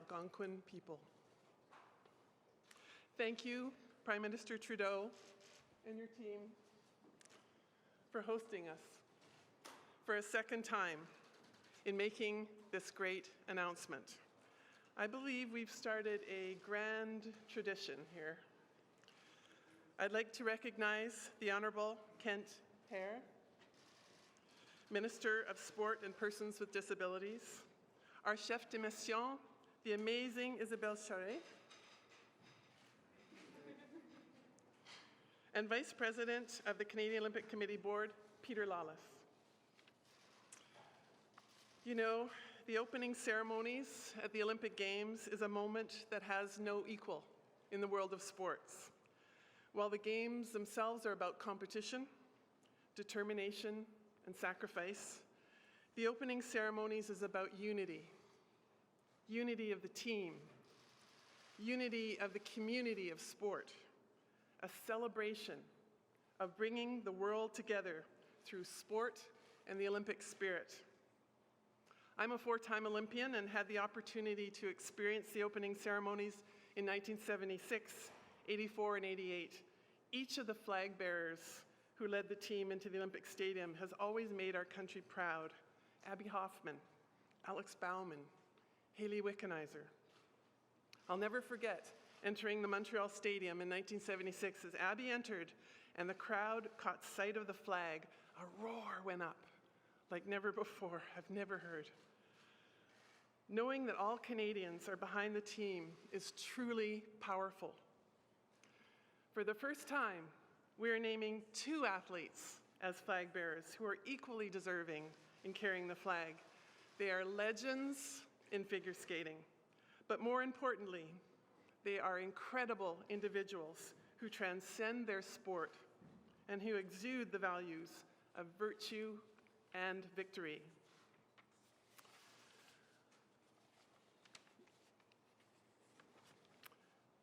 Algonquin people. Thank you, Prime Minister Trudeau and your team, for hosting us for a second time in making this great announcement. I believe we've started a grand tradition here. I'd like to recognize the Honourable Kent Hare, Minister of Sport and Persons with Disabilities, our chef de mission, the amazing Isabelle Charret, and Vice President of the Canadian Olympic Committee Board, Peter Lawless. You know, the opening ceremonies at the Olympic Games is a moment that has no equal in the world of sports. While the Games themselves are about competition, determination, and sacrifice, the opening ceremonies is about unity. Unity of the team, unity of the community of sport, a celebration of bringing the world together through sport and the Olympic spirit. I'm a four-time Olympian and had the opportunity to experience the opening ceremonies in 1976, 84, and 88. Each of the flag bearers who led the team into the Olympic Stadium has always made our country proud. Abby Hoffman, Alex Bauman, Haley Wickenheiser. I'll never forget entering the Montreal Stadium in 1976 as Abby entered and the crowd caught sight of the flag. A roar went up like never before. I've never heard. Knowing that all Canadians are behind the team is truly powerful. For the first time, we are naming two athletes as flag bearers who are equally deserving in carrying the flag. They are legends in figure skating, but more importantly, they are incredible individuals who transcend their sport and who exude the values of virtue and victory.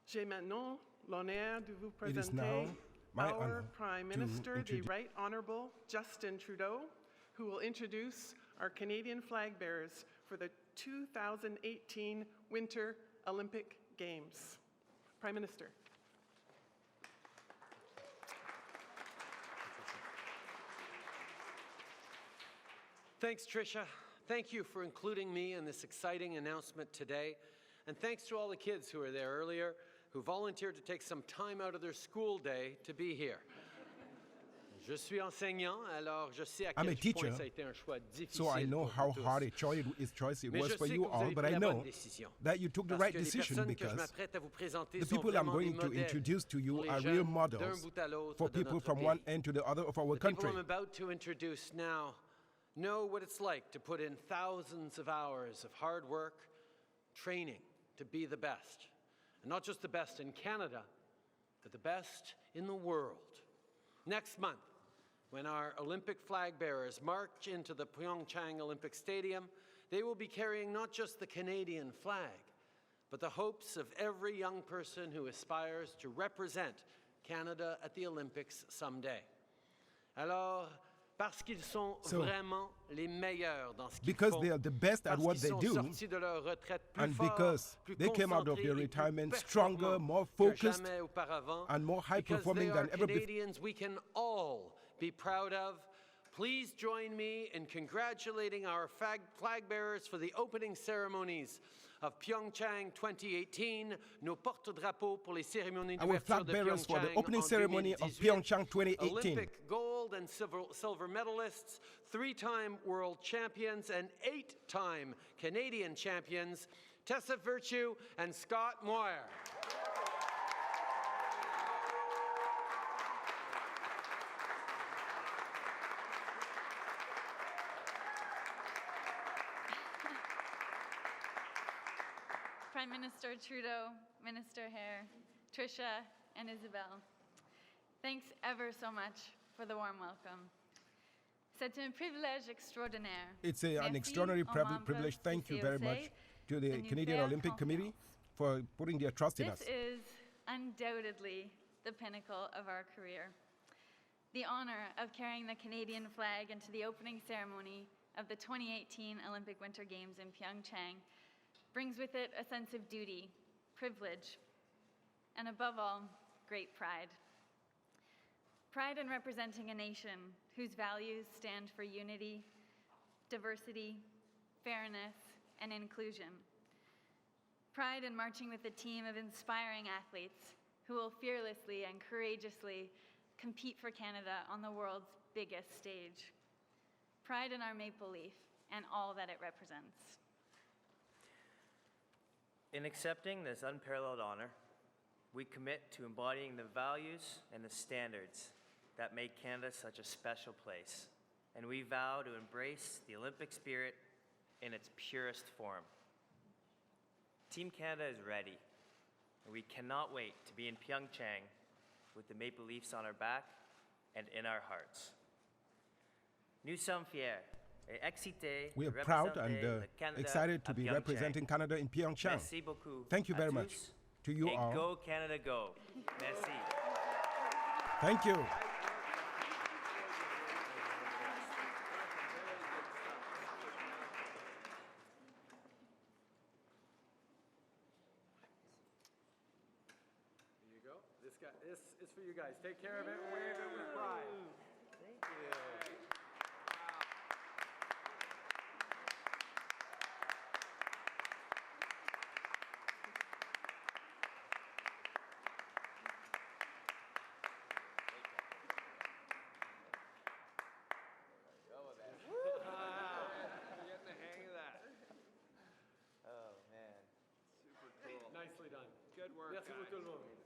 J'ai maintenant l'honneur de vous présenter our Prime Minister, the Right Honourable Justin Trudeau, who will introduce our Canadian flag bearers for the 2018 Winter Olympic Games. Prime Minister. Thanks, Tricia. Thank you for including me in this exciting announcement today. And thanks to all the kids who were there earlier, who volunteered to take some time out of their school day to be here. Je suis enseignant, alors je sais à quel point ça a été un choix difficile. So I know how hard a choice it was for you all, but I know that you took the right decision because the people I'm going to introduce to you are real models for people from one end to the other of our country. The people I'm about to introduce now know what it's like to put in thousands of hours of hard work, training to be the best. And not just the best in Canada, but the best in the world. Next month, when our Olympic flag bearers march into the Pyeongchang Olympic Stadium, they will be carrying not just the Canadian flag, but the hopes of every young person who aspires to represent Canada at the Olympics someday. Alors, parce qu'ils sont vraiment les meilleurs dans ce qu'ils font, because they are the best at what they do, and because they came out of their retirement stronger, more focused, and more high-performing than ever before. Canadians we can all be proud of. Please join me in congratulating our flag bearers for the opening ceremonies of Pyeongchang 2018, nos porte-drapeaux pour les cérémonies d'ouverture de Pyeongchang for the opening ceremony of Pyeongchang 2018. Olympic gold and silver medalists, 3-time world champions, and 8-time Canadian champions, Tessa Virtue and Scott Moir. Prime Minister Trudeau, Minister Hare, Tricia, and Isabelle, thanks ever so much for the warm welcome. C'est un privilège extraordinaire. It's an extraordinary privilege. Thank you very much to the Canadian Olympic Committee for putting their trust in us. This is undoubtedly the pinnacle of our career. The honor of carrying the Canadian flag into the opening ceremony of the 2018 Olympic Winter Games in Pyeongchang brings with it a sense of duty, privilege, and above all, great pride. Pride in representing a nation whose values stand for unity, diversity, fairness, and inclusion. Pride in marching with a team of inspiring athletes who will fearlessly and courageously compete for Canada on the world's biggest stage. Pride in our maple leaf and all that it represents. In accepting this unparalleled honor, we commit to embodying the values and the standards that make Canada such a special place, and we vow to embrace the Olympic spirit in its purest form. Team Canada is ready, and we cannot wait to be in Pyeongchang with the Maple Leafs on our back and in our hearts. Nous sommes fiers et excités We are de proud représenter and le Canada excited to à be Pyeongchang. representing Canada in Pyeongchang. Merci beaucoup. Thank you à very tous, much to you et all. Go Canada, go. Merci. Thank you. There you go. This is for you guys. Take care of it. Wave it with pride. Thank you. Getting the hang of that. Oh, man. Nicely done. Good work. Merci beaucoup tout le monde.